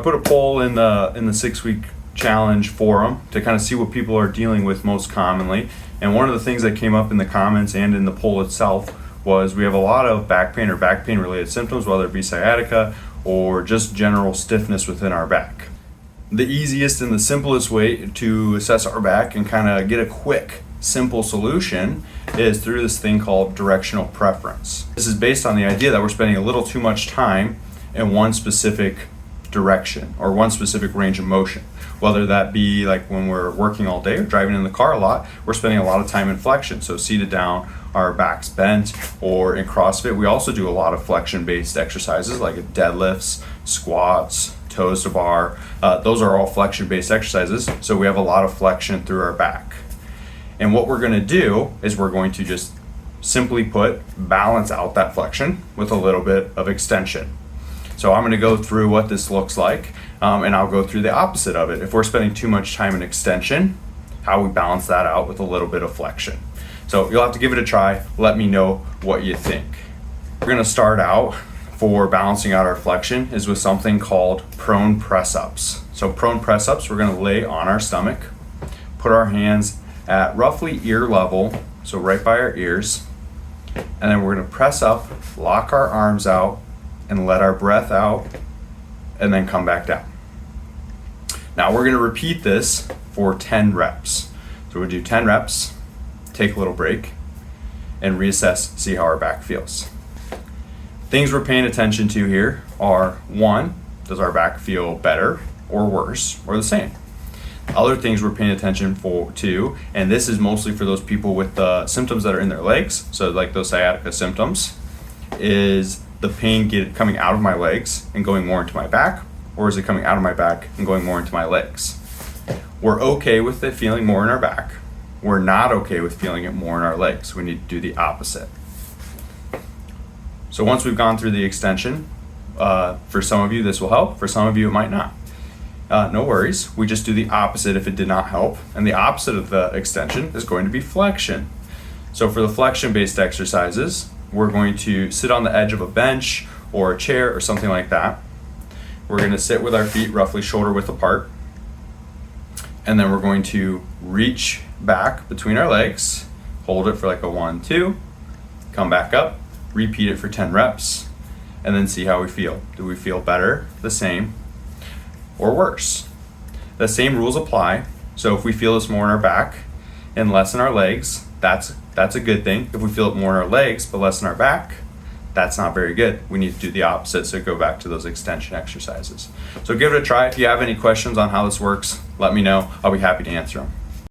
put a poll in the 6-week challenge forum to kind of see what people are dealing with most commonly. And one of the things that came up in the comments and in the poll itself was we have a lot of back pain or back pain related symptoms, whether it be sciatica or just general stiffness within our back. The easiest and the simplest way to assess our back and kind of get a quick, simple solution is through this thing called directional preference. This is based on the idea that we're spending a little too much time in one specific direction or one specific range of motion. Whether that be like when we're working all day or driving in the car a lot, we're spending a lot of time in flexion. So seated down, our back's bent, or in CrossFit, we also do a lot of flexion-based exercises like deadlifts, squats, toes to bar. Those are all flexion-based exercises. So we have a lot of flexion through our back. And what we're gonna do is we're going to just simply put, balance out that flexion with a little bit of extension. So I'm gonna go through what this looks like, and I'll go through the opposite of it. If we're spending too much time in extension, how we balance that out with a little bit of flexion. So you'll have to give it a try. Let me know what you think. We're gonna start out for balancing out our flexion is with something called prone press-ups. So prone press-ups, we're gonna lay on our stomach, put our hands at roughly ear level, so right by our ears, and then we're gonna press up, lock our arms out, and let our breath out, and then come back down. Now we're gonna repeat this for 10 reps. So we'll do 10 reps, take a little break, and reassess, see how our back feels. Things we're paying attention to here are, 1, does our back feel better or worse or the same? Other things we're paying attention to, and this is mostly for those people with the symptoms that are in their legs, so like those sciatica symptoms, is the pain coming out of my legs and going more into my back, or is it coming out of my back and going more into my legs? We're okay with it feeling more in our back. We're not okay with feeling it more in our legs. We need to do the opposite. So once we've gone through the extension, for some of you this will help, for some of you it might not. No worries, we just do the opposite if it did not help. And the opposite of the extension is going to be flexion. So for the flexion-based exercises, we're going to sit on the edge of a bench or a chair or something like that. We're gonna sit with our feet roughly shoulder width apart. And then we're going to reach back between our legs, hold it for like a 1, 2, come back up, repeat it for 10 reps, and then see how we feel. Do we feel better, the same, or worse? The same rules apply. So if we feel this more in our back and less in our legs, that's a good thing. If we feel it more in our legs but less in our back, that's not very good. We need to do the opposite, so go back to those extension exercises. So give it a try. If you have any questions on how this works, let me know. I'll be happy to answer them.